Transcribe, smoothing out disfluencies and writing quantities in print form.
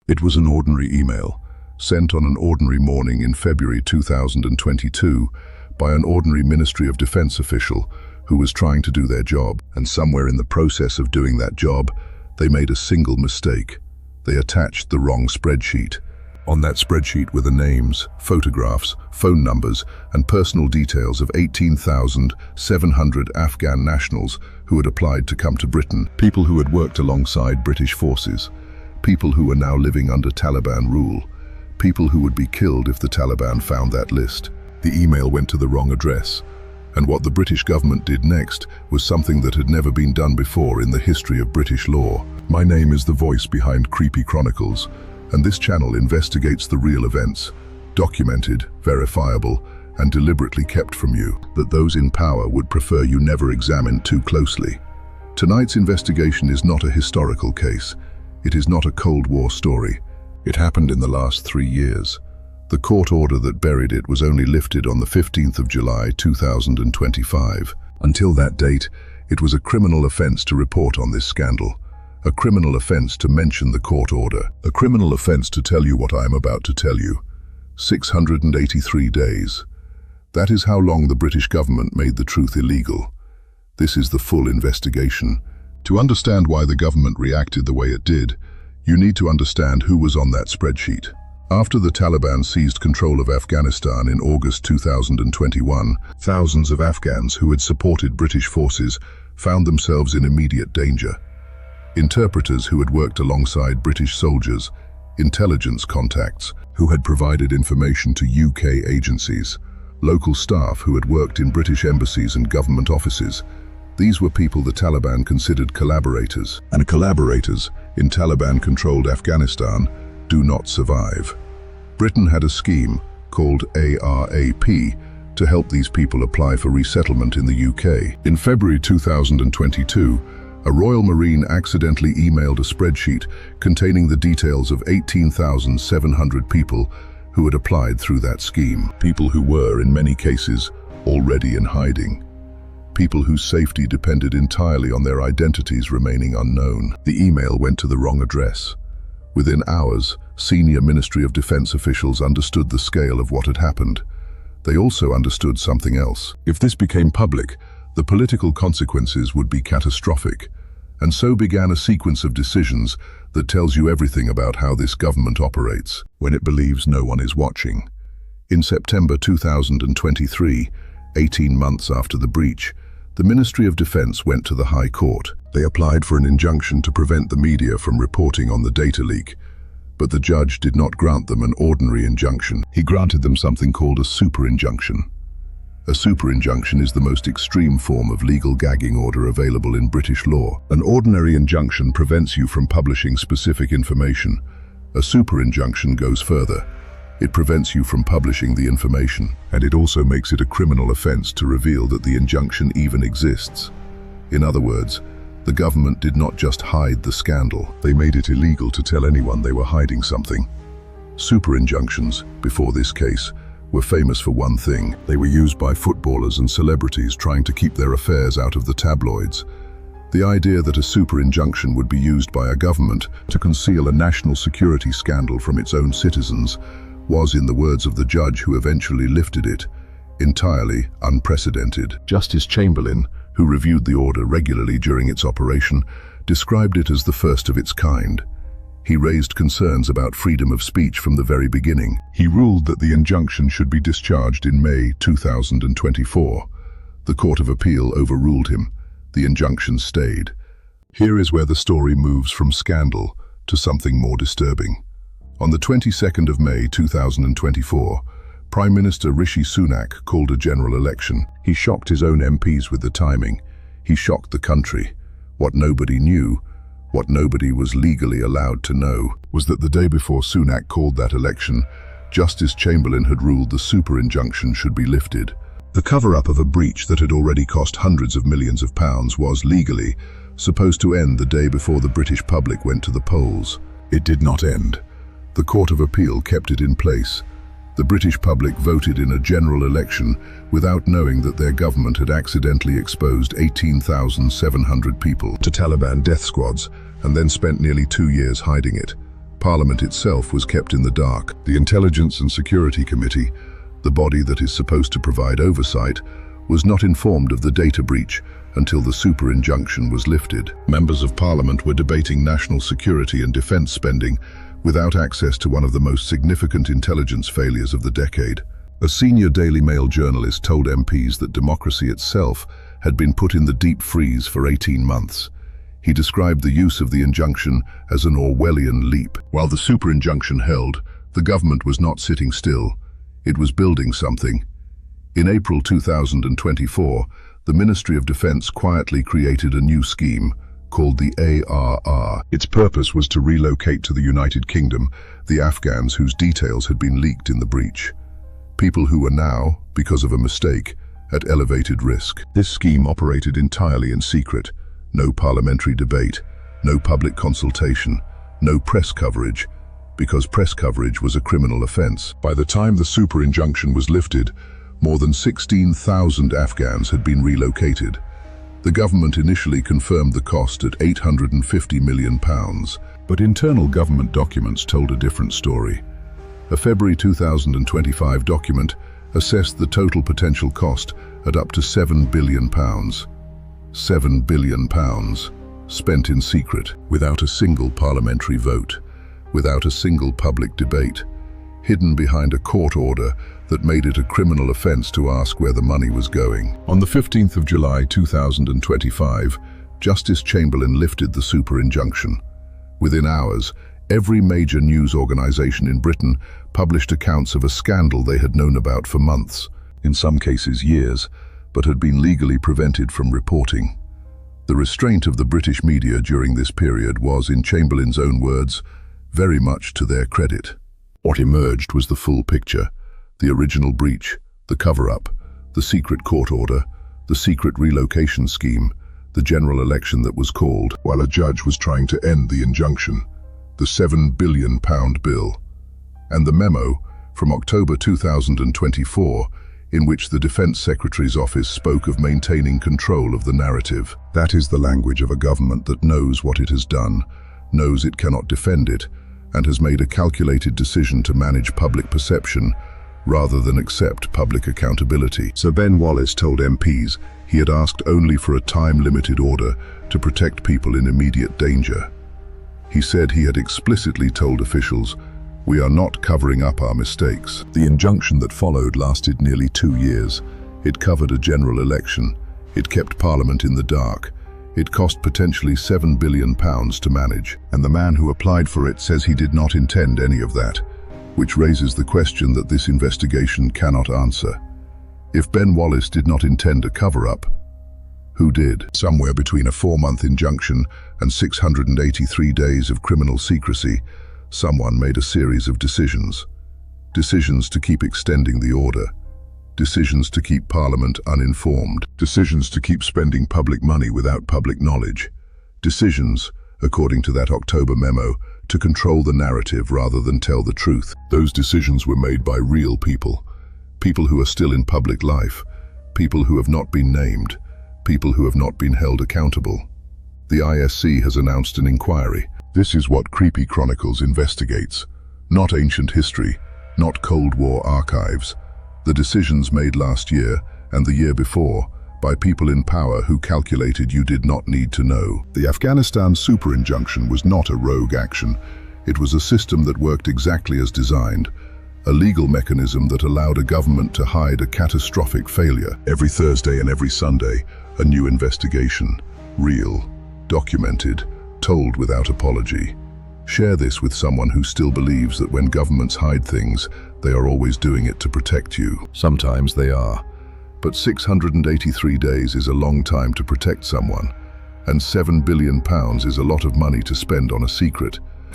It was an ordinary email, sent on an ordinary morning in February 2022 by an ordinary Ministry of Defense official who was trying to do their job, and somewhere in the process of doing that job, they made a single mistake. They attached the wrong spreadsheet. On that spreadsheet were the names, photographs, phone numbers, and personal details of 18,700 Afghan nationals who had applied to come to Britain, people who had worked alongside British forces, people who were now living under Taliban rule, people who would be killed if the Taliban found that list. The email went to the wrong address, and what the British government did next was something that had never been done before in the history of British law. My name is the voice behind Creepy Chronicles, and this channel investigates the real events, documented, verifiable, and deliberately kept from you, that those in power would prefer you never examine too closely. Tonight's investigation is not a historical case. It is not a Cold War story. It happened in the last 3 years. The court order that buried it was only lifted on the 15th of July 2025. Until that date, it was a criminal offence to report on this scandal, a criminal offence to mention the court order, a criminal offence to tell you what I am about to tell you. 683 days. That is how long the British government made the truth illegal. This is the full investigation. To understand why the government reacted the way it did, you need to understand who was on that spreadsheet. After the Taliban seized control of Afghanistan in August 2021, thousands of Afghans who had supported British forces found themselves in immediate danger. Interpreters who had worked alongside British soldiers, intelligence contacts who had provided information to UK agencies, local staff who had worked in British embassies and government offices. These were people the Taliban considered collaborators, and collaborators in Taliban-controlled Afghanistan do not survive. Britain had a scheme called ARAP to help these people apply for resettlement in the UK. In February 2022, a Royal Marine accidentally emailed a spreadsheet containing the details of 18,700 people who had applied through that scheme. People who were, in many cases, already in hiding. People whose safety depended entirely on their identities remaining unknown. The email went to the wrong address. Within hours, senior Ministry of Defense officials understood the scale of what had happened. They also understood something else. If this became public, the political consequences would be catastrophic. And so began a sequence of decisions that tells you everything about how this government operates when it believes no one is watching. In September 2023, 18 months after the breach, the Ministry of Defense went to the High Court. They applied for an injunction to prevent the media from reporting on the data leak, but the judge did not grant them an ordinary injunction. He granted them something called a super-injunction. A super-injunction is the most extreme form of legal gagging order available in British law. An ordinary injunction prevents you from publishing specific information. A super-injunction goes further. It prevents you from publishing the information, and it also makes it a criminal offence to reveal that the injunction even exists. In other words, the government did not just hide the scandal, they made it illegal to tell anyone they were hiding something. Super-injunctions, before this case, were famous for one thing. They were used by footballers and celebrities trying to keep their affairs out of the tabloids. The idea that a super-injunction would be used by a government to conceal a national security scandal from its own citizens was, in the words of the judge who eventually lifted it, entirely unprecedented. Justice Chamberlain, who reviewed the order regularly during its operation, described it as the first of its kind. He raised concerns about freedom of speech from the very beginning. He ruled that the injunction should be discharged in May 2024. The Court of Appeal overruled him. The injunction stayed. Here is where the story moves from scandal to something more disturbing. On the 22nd of May 2024, Prime Minister Rishi Sunak called a general election. He shocked his own MPs with the timing. He shocked the country. What nobody knew, what nobody was legally allowed to know, was that the day before Sunak called that election, Justice Chamberlain had ruled the super-injunction should be lifted. The cover-up of a breach that had already cost hundreds of millions of pounds was legally supposed to end the day before the British public went to the polls. It did not end. The Court of Appeal kept it in place. The British public voted in a general election without knowing that their government had accidentally exposed 18,700 people to Taliban death squads and then spent nearly 2 years hiding it. Parliament itself was kept in the dark. The Intelligence and Security Committee, the body that is supposed to provide oversight, was not informed of the data breach until the super-injunction was lifted. Members of Parliament were debating national security and defence spending without access to one of the most significant intelligence failures of the decade. A senior Daily Mail journalist told MPs that democracy itself had been put in the deep freeze for 18 months. He described the use of the injunction as an Orwellian leap. While the super-injunction held, the government was not sitting still. It was building something. In April 2024, the Ministry of Defence quietly created a new scheme called the ARR. Its purpose was to relocate to the United Kingdom the Afghans whose details had been leaked in the breach. People who were now, because of a mistake, at elevated risk. This scheme operated entirely in secret. No parliamentary debate, no public consultation, no press coverage, because press coverage was a criminal offence. By the time the super-injunction was lifted, more than 16,000 Afghans had been relocated. The government initially confirmed the cost at £850 million, but internal government documents told a different story. A February 2025 document assessed the total potential cost at up to £7 billion. £7 billion spent in secret, without a single parliamentary vote, without a single public debate, hidden behind a court order that made it a criminal offence to ask where the money was going. On the 15th of July 2025, Justice Chamberlain lifted the super-injunction. Within hours, every major news organisation in Britain published accounts of a scandal they had known about for months, in some cases years, but had been legally prevented from reporting. The restraint of the British media during this period was, in Chamberlain's own words, very much to their credit. What emerged was the full picture: the original breach, the cover-up, the secret court order, the secret relocation scheme, the general election that was called, while a judge was trying to end the injunction, the £7 billion bill, and the memo from October 2024, in which the Defence Secretary's office spoke of maintaining control of the narrative. That is the language of a government that knows what it has done, knows it cannot defend it, and has made a calculated decision to manage public perception rather than accept public accountability. Sir Ben Wallace told MPs he had asked only for a time-limited order to protect people in immediate danger. He said he had explicitly told officials, "We are not covering up our mistakes." The injunction that followed lasted nearly 2 years. It covered a general election. It kept Parliament in the dark. It cost potentially £7 billion to manage, and the man who applied for it says he did not intend any of that, which raises the question that this investigation cannot answer. If Ben Wallace did not intend a cover-up, who did? Somewhere between a 4-month injunction and 683 days of criminal secrecy, someone made a series of decisions. Decisions to keep extending the order. Decisions to keep Parliament uninformed. Decisions to keep spending public money without public knowledge. Decisions, according to that October memo, to control the narrative rather than tell the truth. Those decisions were made by real people. People who are still in public life. People who have not been named. People who have not been held accountable. The ISC has announced an inquiry. This is what Creepy Chronicles investigates. Not ancient history, not Cold War archives. The decisions made last year and the year before by people in power who calculated you did not need to know. The Afghanistan super-injunction was not a rogue action. It was a system that worked exactly as designed, a legal mechanism that allowed a government to hide a catastrophic failure. Every Thursday and every Sunday, a new investigation, real, documented, told without apology. Share this with someone who still believes that when governments hide things, they are always doing it to protect you. Sometimes they are. But 683 days is a long time to protect someone, and £7 billion is a lot of money to spend on a secret.